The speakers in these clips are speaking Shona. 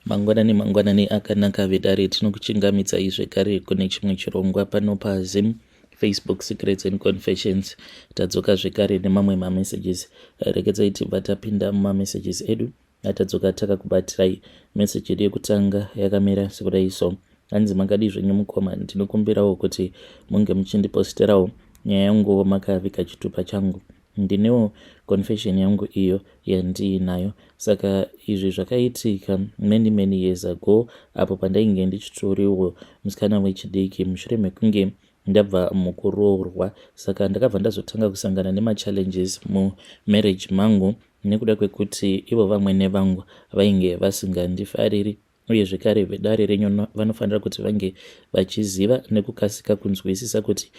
Mangwanani akanaka vedare tinokuchingamidza zvekare kune chimwe chirongwa pano paZim Facebook Secrets and Confessions. Tadzoka zvekare nemamwe mamessages. Regedzai tibva tapinda mumamessages edu atadzoka takakubatirai meseji yedu yekutanga yakamira sekudai so. Hanzi makadi zvenyu mukoma, ndinokumbirawo kuti munge muchindiposterawo nyaya yangu makaviga chitupa changu. Ndinewo confession yangu iyo yandiinayo. Saka izvi zvakaitika many years ago apo pandainge ndichitoriwo musikana wechidiki mushure mekunge ndabva mukuroorwa. Saka ndakabva ndazotanga kusangana nemachallenges mumarriage mangu nekuda kwekuti ivo vamwene vangu vainge vasingandifariri, uye zvekare vedare renyu vanofanira kuti vange vachiziva nekukasika kunzwisisa kuti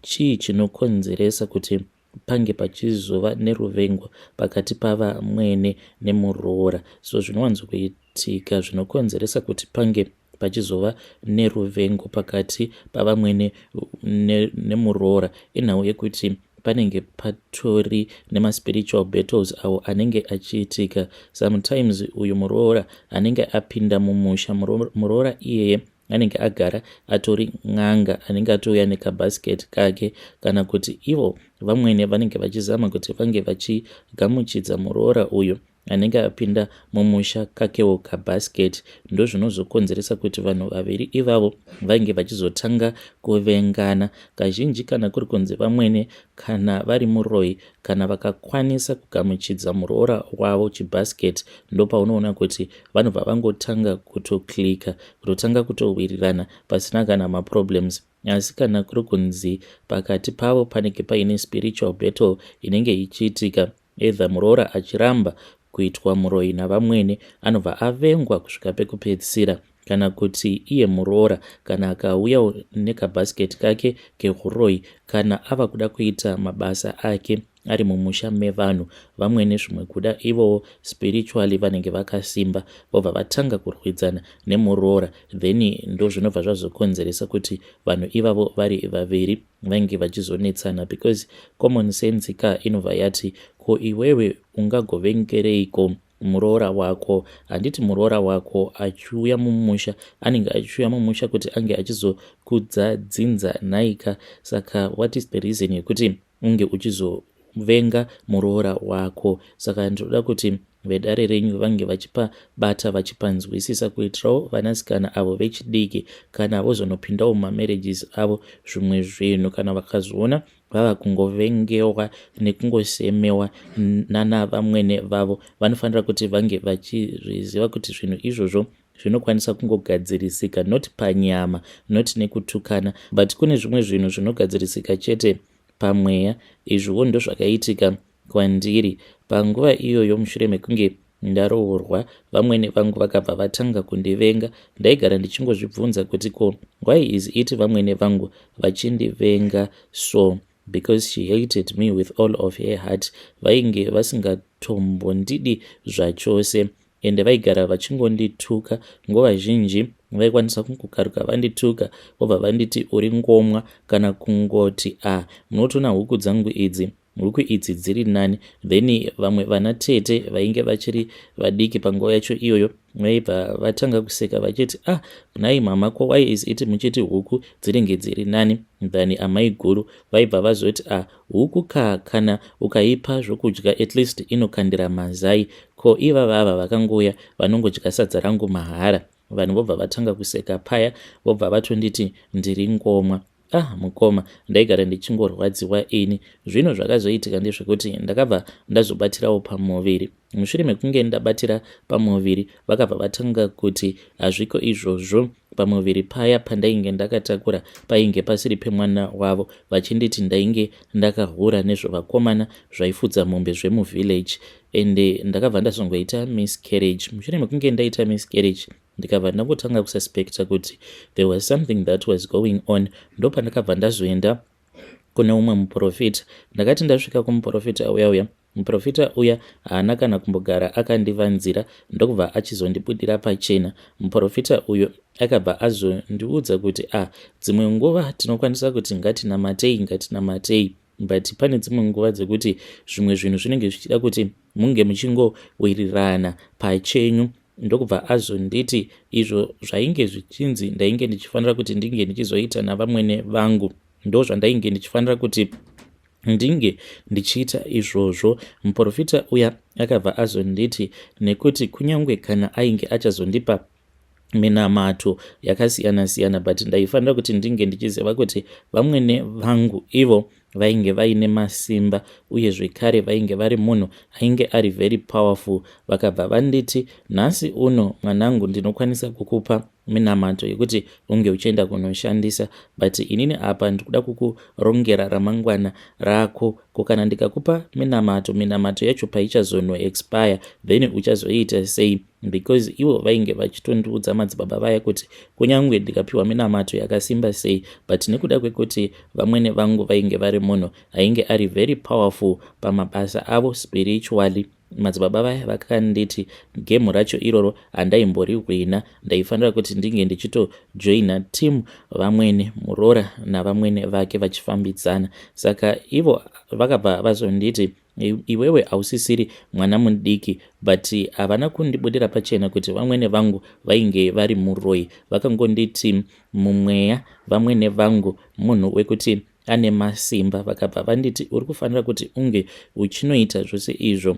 chii chinokonzeresa kuti pange pachizova neruvengo pakati pava mwene nemuroora. So zvinowanzokuitika zvinokonzeresa kuti pange pachizova neruvengo pakati pava mwene nemuroora inhau yekuti panenge patori nemaspiritual battles awo anenge achiitika. Sometimes uyu muroora anenge apinda mumusha, muroora iyeye anenge agara atori n'anga anenge atouya nekabhasiketi kake, kana kuti ivo vamwene vanenge vachizama kuti vange vachigamuchidza muroora uyu anenge apinda mumusha kakewo kabhasiketi. Ndo zvinozokonzeresa kuti vanhu vaviri ivavo vange vachizotanga kuvengana. Kazhinji kana kuri kunzi vamwene kana vari muroi kana vakakwanisa kugamuchidza muroora wavo chibhasiketi, ndo paunoona kuti vanobva vangotanga kutoklika, kutotanga kutowirirana pasina kana maproblems. Asi kana kuri kunzi pakati pavo panenge paine spiritual battle inenge ichiitika, either muroora achiramba kuitwa muroi navamwene, anobva avengwa kusvika pekupedzisira. Kana kuti iye muroora kana akauya nekabhasiketi kake keuroi, kana ava kuda kuita mabasa ake ari mumusha mevanhu vamwene zvimwe kuda, ivowo spiritually vanenge vakasimba, vobva vatanga kurwidzana nemuroora, then ndo zvinobva zvazokonzeresa kuti vanhu ivavo vari vaviri vange vachizonetsana, because common sense ka inobva yati ko iwewe ungagovengereiko muroora wako? Handiti muroora wako achiuya mumusha anenge achiuya mumusha kuti ange achizokudzadzinza nhaika. Saka what is the reason yekuti unge uchizovenga muroora wako? Saka ndinoda kuti vedare renyu vange vachipabata vachipanzwisisa, kuitirawo vanasikana avo vechidiki kana vozonopindawo mumamarriages avo zvimwe zvinhu kana vakazoona vava kungovengewa nekungosemewa nana vamwene vavo, vanofanira kuti vange vachizviziva kuti zvinhu izvozvo zvinokwanisa kungogadzirisika, not panyama, not nekutukana, but kune zvimwe zvinhu zvinogadzirisika chete pamweya. Izvowo ndo zvakaitika kwandiri panguva iyoyo mushure mekunge ndaroorwa. Vamwene vangu vakabva vatanga kundivenga. Ndaigara ndichingozvibvunza kuti ko why is it vamwene vangu vachindivenga so? Because she hated me with all of her heart. Vainge vasingatombondidi zvachose, ende vaigara vachingondituka. Nguva zhinji vaikwanisa kungokaruka vandituka vobva vanditi uri ngomwa, kana kungoti munotoona huku dzangu idzi, huku idzi dziri nani. Then vamwe vana tete vainge vachiri vadiki panguva yacho iyoyo vaibva vatanga kuseka vachiti nhai mama, ko why is it muchiti huku dzinenge dziri nani than amai guru? Vaibva vazoti huku kana ukaipa zvokudya at least inokandira mazai. Ko iva vava vakangoya vanongodya sadza rangu mahara. Vanhu vobva vatanga kuseka paya, vobva vatonditi ndiri ngomwa. Mukoma, ndaigara ndichingorwadziwa ini. Zvino zvakazoitika ndezvekuti ndakabva ndazobatirawo pamuviri. Mushure mekunge ndabatira pamuviri, vakabva vatanga kuti hazviko izvozvo pamuviri paya pandainge ndakatakura painge pasiri pemwana wavo, vachinditi ndainge ndakahura nezvovakomana zvaifudza mombe zvemuvillage, ende ndakabva ndazongoita miscarriage. Mushure mekunge ndaita miscarriage, ndikabva ndangotanga kususpecta kuti there was something that was going on. Ndo pandakabva ndazoenda kune umwe muprofita. Ndakati ndasvika kumuprofita uya muprofita uya haana kana kumbogara akandivanzira, ndokubva achizondibudira pachena. Muprofita uyo akabva azondiudza kuti dzimwe nguva tinokwanisa kuti ngatinamatei, but pane dzimwe nguva dzekuti zvimwe zvinhu zvinenge zvichida kuti munge muchingowirirana pachenyu ndokubva azonditi izvo zvainge zvichinzi ndainge ndichifanira kuti ndinge ndichizoita navamwene vangu ndo zvandainge ndichifanira kuti ndinge ndichiita izvozvo. Muprofita uya akabva azonditi nekuti kunyange kana ainge achazondipa minamato yakasiyana-siyana, but ndaifanira kuti ndinge ndichiziva kuti vamwene vangu ivo vainge vaine masimba uye zvekare vainge vari munhu ainge ari very powerful. Vakabva vanditi nhasi uno mwanangu ndinokwanisa kukupa minamato yekuti unge uchienda kunoshandisa, but inini apa ndikuda kukurongera ramangwana rako. Kana ndikakupa minamato yacho paichazono expire then uchazoita sei? Because ivo vainge vachitondiudza madzibaba vaya kuti kunyange ndikapiwa minamato yakasimba sei, but nekuda kwekuti vamwene vangu vainge vari munhu ainge ari very powerful pamabasa avo spiritually, madzibaba vaya vakanditi gemu racho iroro handaimboriwina, ndaifanira kuti ndinge ndichitojoina timu vamwene Murora navamwene vake vachifambidzana. Saka ivo vakabva vazonditi iwewe hausisiri mwana mudiki, but havana kundibudira pachena kuti vamwene vangu vainge vari muroi. Vakangonditi mumweya vamwene vangu munhu wekuti ane masimba. Vakabva vanditi uri kufanira kuti unge uchinoita zvose izvo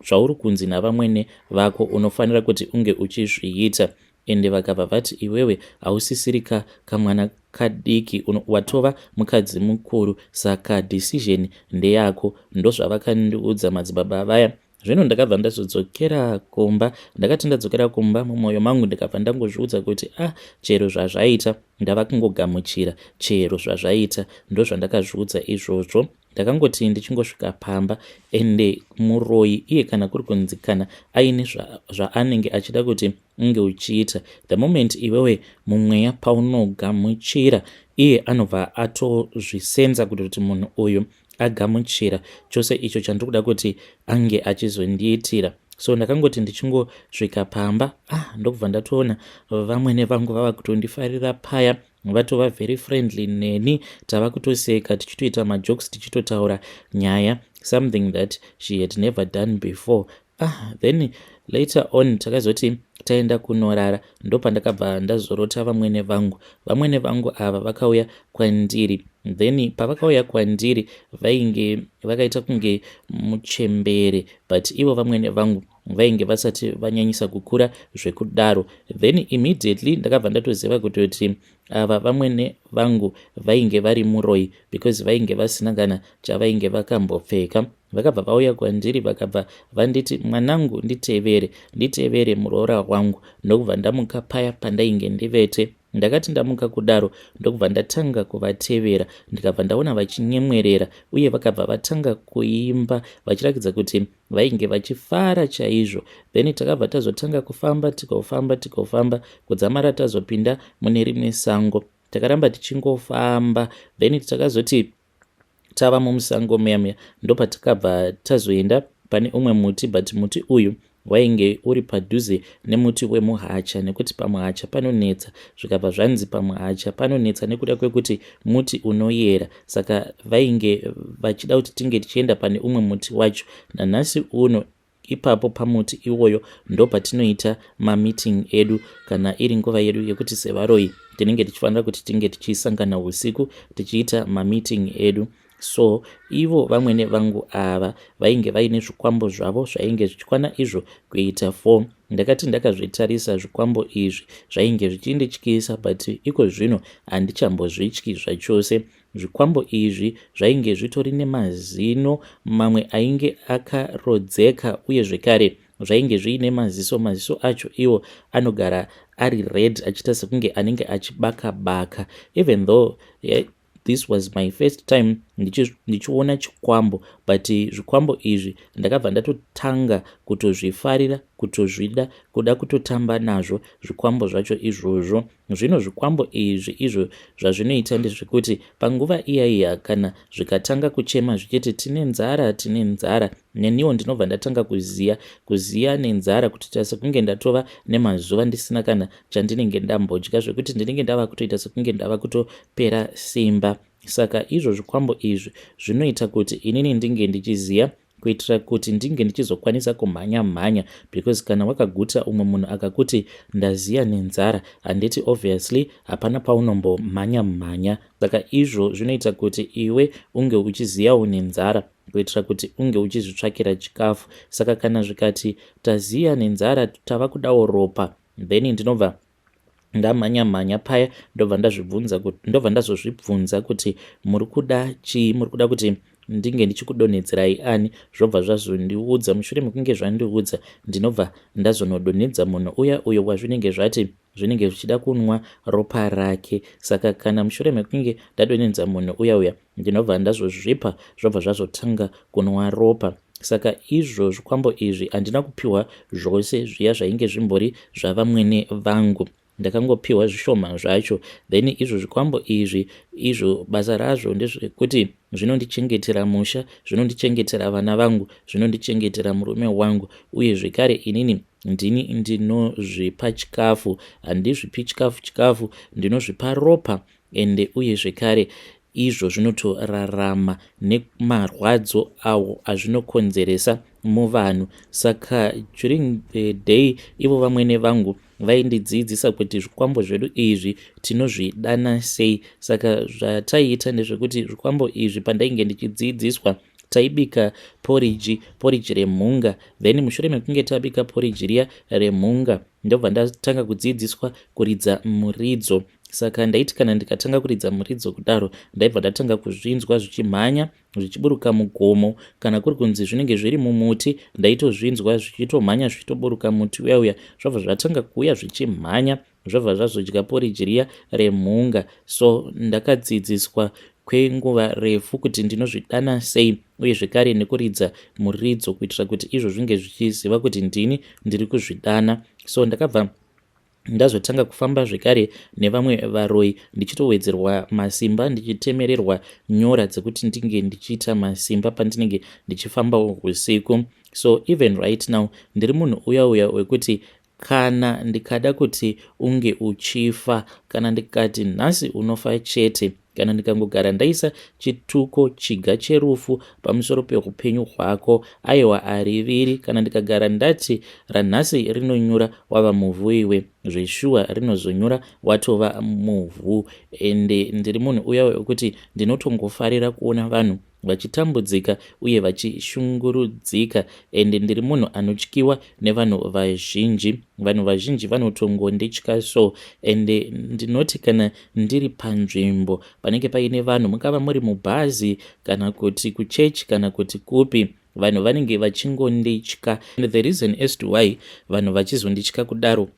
zvauri kunzi navamwene vako unofanira kuti unge uchizviita. Ende vakabva vati iwewe hausisirika kamwana kadiki, watova mukadzi mukuru, saka decision ndeyako. Ndozvavakandiudza madzibaba vaya. Zvino ndakabva ndazodzokera kumba. Ndakati ndadzokera kumba mumwoyo mangu ndikabva ndangozviudza kuti chero zvazvaita ndava kungogamuchira, chero zvazvaita ndozvandakazviudza izvozvo. Ndakangoti ndichingosvika pamba, ende muroi iye kana kuri kunzi kana aine zvaanenge achida kuti unge uchiita, the moment iwewe mumweya paunogamuchira, iye anobva atozvisenza kuti munhu uyu agamuchira chose icho chandikuda kuti ange achizondiitira. So ndakangoti ndichingosvika pamba ndokubva ndatoona vamwene vangu vava kutondifarira paya, vatova very friendly neni, tava kutoseka tichitoita majokes tichitotaura nyaya, something that she had never done before. Then later on takazoti taenda kunorara, ndo pandakabva ndazorota vamwene vangu ava vakauya kwandiri. Then pavakauya kwandiri vainge vakaita kunge muchembere, but ivo vamwene vangu vainge vasati vanyanyisa kukura zvekudaro. Then immediately ndakabva ndatoziva kuti ava vamwene vangu vainge vari muroi, because vainge vasina kana chavainge vakambopfeka. Vakabva vauya kwandiri vakabva vanditi mwanangu nditevere muroora wangu. Ndokubva ndamuka paya pandainge ndivete. Ndakati ndamuka kudaro ndokubva ndatanga kuvatevera, ndikabva ndaona vachinyemwerera uye vakabva vatanga kuimba vachirakidza kuti vainge vachifara chaizvo. Then takabva tazotanga kufamba tikofamba kudzamara tazopinda mune rimwe sango. Takaramba tichingofamba, then takazoti tava mumusango meya ndopatakabva tazoenda pane umwe muti, but muti uyu wainge uri padhuze nemuti wemuhacha, nekuti pamuhacha panonetsa. Zvikabva zvanzi pamuhacha panonetsa nekuda kwekuti muti unoyera, saka vainge vachida kuti tinge tichienda pane umwe muti wacho. Nanhasi uno ipapo pamuti iwoyo ndo patinoita mameeting edu, kana iri nguva yedu yekuti sevaroi tinenge tichifanira kuti tinge tichisangana usiku tichiita mameeting edu. So ivo vamwene vangu ava vainge vaine zvikwambo zvavo zvainge zvichikwana izvo kuita 4. Ndakati ndakazvitarisa zvikwambo izvi zvainge zvichindityisa, but iko zvino handichambozvityi zvachose. Zvikwambo izvi zvainge zvitori nemazino mamwe ainge akarodzeka, uye zvekare zvainge zviine maziso acho iwo anogara ari red achiita sekunge anenge achibaka. Even though this was my first time ndichiona chikwambo, but zvikwambo izvi ndakabva ndatotanga kutozvifarira, kutozvida, kuda kutotamba nazvo zvikwambo zvacho izvozvo. Zvino zvikwambo izvi izvo zvazvinoita ndezvekuti panguva iya kana zvikatanga kuchema zvichiti tine nzara, neniwo ndinobva ndatanga kuziya nenzara kuti sekunge ndatova nemazuva ndisina kana chandinenge ndambodya, zvekuti ndinenge ndava kutoita sekunge ndava kutopera simba. Saka izvo zvikwambo izvi zvinoita kuti inini ndinge ndichiziya kuitira kuti ndinge ndichizokwanisa kumhanya because kana wakaguta umwe munhu akakuti ndaziya nenzara handiti obviously hapana paunombomhanya. Saka izvo zvinoita kuti iwe unge uchiziyawo nenzara kuitira kuti unge uchizvitsvakira chikafu. Saka kana zvikati taziya nenzara tava kudawo ropa, then ndinobva ndamhanya paya ndobva ndazozvibvunza kuti muri kuda chii, muri kuda kuti ndinge ndichikudonhedzerai ani. Zvobva zvazondiudza. Mushure mekunge zvandiudza ndinobva ndazonodonhedza munhu uyo wazvinenge zvati zvinenge zvichida kunwa ropa rake. Saka kana mushure mekunge ndadonhedza munhu uya ndinobva ndazozvipa zvobva zvazotanga kunwa ropa. Saka izvo zvikwambo izvi handina kupiwa zvose zviya zvainge zvimbori zvavamwene vangu, ndakangopiwa zvishoma zvacho. Then izvo zvikwambo izvi izvo basa razvo ndezvekuti zvinondichengetera musha, zvinondichengetera vana vangu, zvinondichengetera murume wangu, uye zvekare inini ndini ndinozvipa chikafu. Handizvipi chikafu ndinozvipa ropa, ende uye zvekare izvo zvinotorarama nemarwadzo awo azvinokonzeresa muvanhu. Saka during the day ivo vamwene vangu vaindidzidzisa kuti zvikwambo zvedu izvi tinozvidana sei. Saka zvataiita ndezvekuti zvikwambo izvi pandainge ndichidzidziswa taibika poriji remhunga, then mushure mekunge tabika poriji riya remhunga ndobva ndatanga kudzidziswa kuridza muridzo. Saka ndaiti kana ndikatanga kuridza muridzo kudaro ndaibva ndatanga kuzvinzwa zvichimhanya zvichiburuka mugomo, kana kuri kunzi zvinenge zviri mumuti ndaitozvinzwa zvichitomhanya zvichitoburuka muti uya zvobva zvatanga kuuya zvichimhanya, zvobva zvazodya poriji riya remhunga. So ndakadzidziswa kwenguva refu kuti ndinozvidana sei, uye zvekare nekuridza muridzo kuitira kuti izvo zvinge zvichiziva kuti ndini ndiri kuzvidana. So ndakabva ndazotanga kufamba zvekare nevamwe varoi ndichitowedzerwa masimba, ndichitemererwa nyora dzekuti ndinge ndichiita masimba pandinenge ndichifambawo usiku. So even right now ndiri munhu uya wekuti kana ndikada kuti unge uchifa, kana ndikati nhasi unofa chete, kana ndikangogara ndaisa chituko chiga cherufu pamusoro peupenyu hwako, aiwa hariviri. Kana ndikagara ndati ranhasi rinonyura wava muvhu iwe, zveshuwa rinozonyura watova muvhu. Ende ndiri munhu uya wekuti ndinotongofarira kuona vanhu vachitambudzika uye vachishungurudzika, ende ndiri munhu anotyiwa nevanhu vazhinji. Vanhu vazhinji vanotongonditya. So ende ndinoti kana ndiri panzvimbo panenge paine vanhu, mungava muri mubhazi kana kuti kuchechi kana kuti kupi, vanhu vanenge vachingonditya. And the reason as to why vanhu vachizonditya kudaro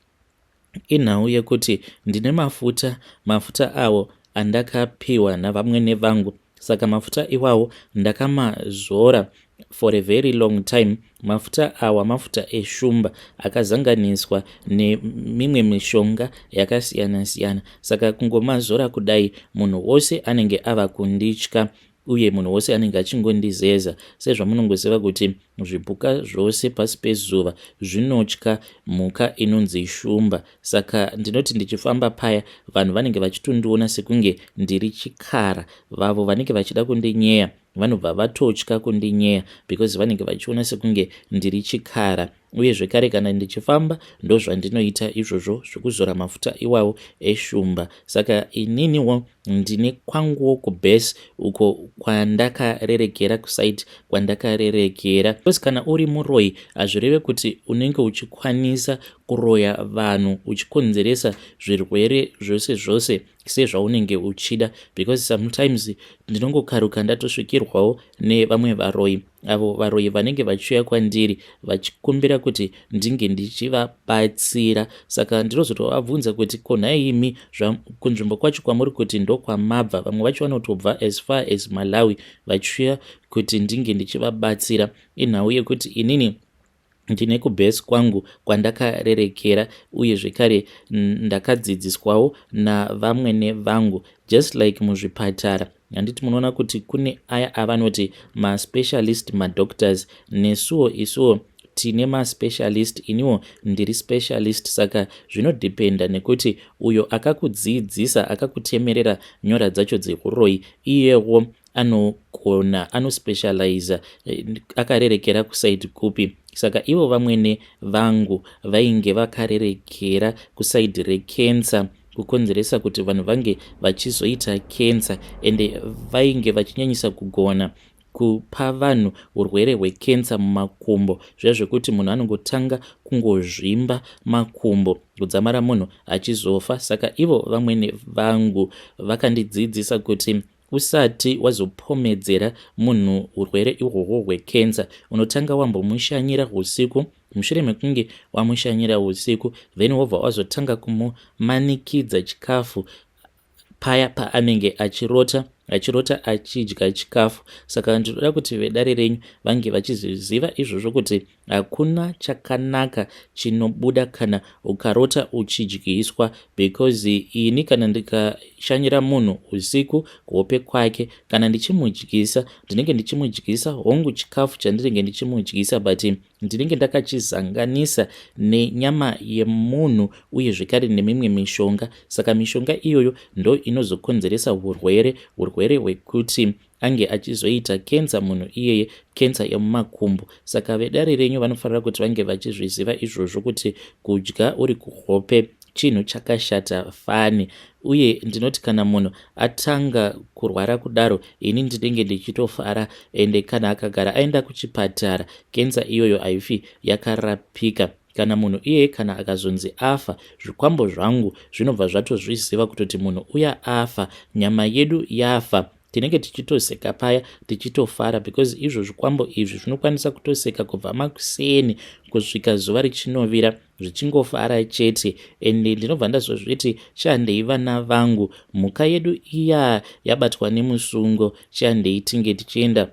inhau yekuti ndine mafuta awo andakapiwa navamwene vangu. Saka mafuta iwawo ndakamazora for a very long time. Mafuta awa mafuta eshumba akazanganiswa nemimwe mishonga yakasiyana-siyana. Saka kungomazora kudai munhu wose anenge ava kunditya, uye munhu wose anenge achingondizeza. Sezvamunongoziva kuti zvipuka zvose pasi pezuva zvinotya mhuka inonzi shumba. Saka ndinoti ndichifamba paya vanhu vanenge vachitondiona sekunge ndiri chikara. Vavo vanenge vachida kundinyeya vanobva vatotya kundinyeya because vanenge vachiona sekunge ndiri chikara. Uye zvekare kana ndichifamba ndozvandinoita izvozvo zvokuzora mafuta iwawo eshumba. Saka ininiwo ndine kwanguwo kubhesi uko kwandakarerekera, kusaiti kwandakarerekera. Because kana uri muroi hazvireve kuti unenge uchikwanisa kuroya vanhu uchikonzeresa zvirwere zvose sezvaunenge uchida, because sometimes ndinongokaruka ndatosvikirwawo nevamwe varoi, avo varoi vanenge vachiuya kwandiri vachikumbira kuti ndinge ndichivabatsira. Saka ndinozotovabvunza kuti konhai imi kunzvimbo kwacho kwamuri kuti ndokwamabva, vamwe vacho vanotobva as far as Malawi vachiuya kuti ndinge ndichivabatsira. Inhau yekuti inini ndine kubhesi kwangu kwandakarerekera, uye zvekare ndakadzidziswawo navamwene vangu. Just like muzvipatara handiti munoona kuti kune aya avanoti maspecialist madoctors, nesuwo isuwo tine maspecialist, iniwo ndiri specialist. Saka zvinodhependa nekuti uyo akakudzidzisa akakutemerera nyora dzacho dzehuroi iyewo anospecializa akarerekera kusaidi kupi. Saka ivo vamwene vangu vainge vakarerekera kusaidi rekensa, kukonzeresa kuti vanhu vange vachizoita kensa, ende vainge vachinyanyisa kugona kupa vanhu urwere hwekensa mumakumbo, zviya zvekuti munhu anongotanga kungozvimba makumbo kudzamara munhu achizofa. Saka ivo vamwene vangu vakandidzidzisa kuti usati wazopomedzera munhu urwere ihwohwo hwekensa, unotanga wambomushanyira usiku. Mushure mekunge wamushanyira usiku, then wobva wazotanga kumumanikidza chikafu paya paanenge achirota achidya chikafu. Saka ndinoda kuti vedare renyu vange vachiziva izvozvo kuti hakuna chakanaka chinobuda kana ukarota uchidyiswa, because ini kana ndikashanyira munhu usiku kuhope kwake, kana ndichimudyisa ndinenge ndichimudyisa hongu chikafu chandinenge ndichimudyisa, but ndinenge ndakachizanganisa nenyama yemunhu uye zvekare nemimwe mishonga. Saka mishonga iyoyo ndo inozokonzeresa urwere hwekuti ange achizoita kensa munhu iyeye, kensa yemumakumbo. Saka vedare renyu vanofanira kuti vange vachizviziva izvozvo kuti kudya uri kuhope chinhu chakashata fani. Uye ndinoti kana munhu atanga kurwara kudaro, ini ndinenge ndichitofara, ende kana akagara aenda kuchipatara, kensa iyoyo haifi yakarapika. Kana munhu iyeye kana akazonzi afa, zvikwambo zvangu zvinobva zvatozviziva kutoti munhu uya afa, nyama yedu yafa, tinenge tichitoseka paya tichitofara, because izvo zvikwambo izvi zvinokwanisa kutoseka kubva makuseni kusvika zuva richinovira zvichingofara chete. Ende ndinobva ndazozviti shandei vana vangu, mhuka yedu iya yabatwa nemusungo, shandei tinge tichienda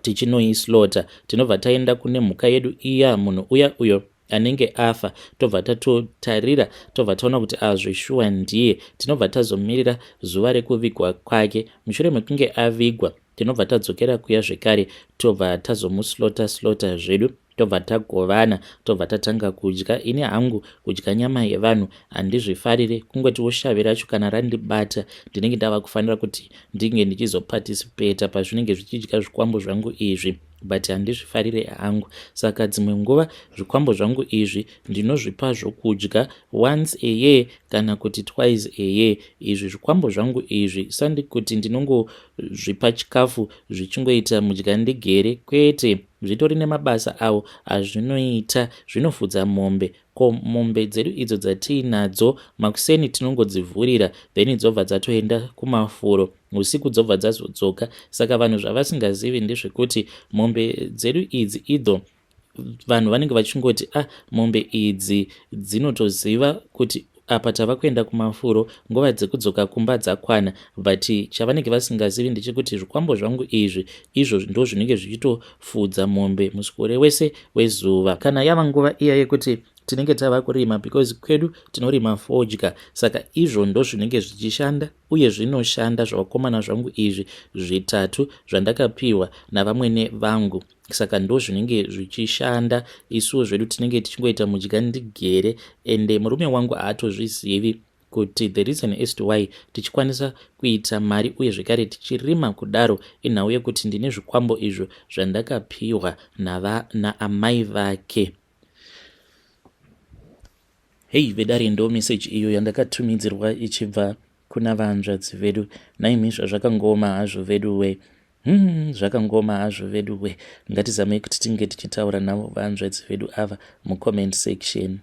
tichinoislota. Tinobva taenda kune mhuka yedu iya, munhu uyo anenge afa, tobva tatotarira, tobva taona kuti zvishuwa ndiye, tinobva tazomirira zuva rekuvigwa kwake. Mushure mekunge avigwa, tinobva tadzokera kuya zvekare, tobva tazomuslota zvedu, tobva tagovana, tobva tatanga kudya. Ini hangu kudya nyama yevanhu handizvifarire, kungoti ushavi racho kana randibata, ndinenge ndava kufanira kuti ndinge ndichizopatisipeta pazvinenge zvichidya zvikwambo zvangu izvi, but handizvifarire hangu. Saka dzimwe nguva zvikwambo zvangu izvi ndinozvipa zvokudya once a year kana kuti twice a year. Izvi zvikwambo zvangu izvi sandi kuti ndinongozvipa chikafu zvichingoita mudya ndigere, kwete, zvitori nemabasa avo azvinoita. Zvinofudza mombe. Ko mombe dzedu idzo dzatiinadzo, makuseni tinongodzivhurira, then dzobva dzatoenda kumafuro, usiku dzobva dzazodzoka. Saka vanhu zvavasingazivi ndezvekuti mombe dzedu idzi idzo, vanhu vanenge vachingoti mombe idzi dzinotoziva kuti apa tava kuenda kumafuro, nguva dzekudzoka kumba dzakwana. But chavanenge vasingazivi ndechekuti zvikwambo zvangu izvi izvo ndo zvinenge zvichitofudza mombe musikore wese wezuva. Kana yava nguva iya yekuti tinenge tava kurima, because kwedu tinorima fodya, saka izvo ndo zvinenge zvichishanda, uye zvinoshanda zvakomana zvangu izvi zvitatu zvandakapiwa navamwene vangu. Saka ndo zvinenge zvichishanda, isuwo zvedu tinenge tichingoita mudya ndigere, ende murume wangu haatozvizivi kuti the reason as to why tichikwanisa kuita mari uye zvekare tichirima kudaro inhau yekuti ndine zvikwambo izvo zvandakapiwa naamai vake. Hei vedare, ndo meseji iyo yandakatumidzirwa ichibva kuna vanzvadzi vedu. Naimi zvakangoma hazvo vedu we, zvakangoma hazvo vedu we. Ngatizamei kuti tinge tichitaura navo vanzvadzi vedu ava mucomment section.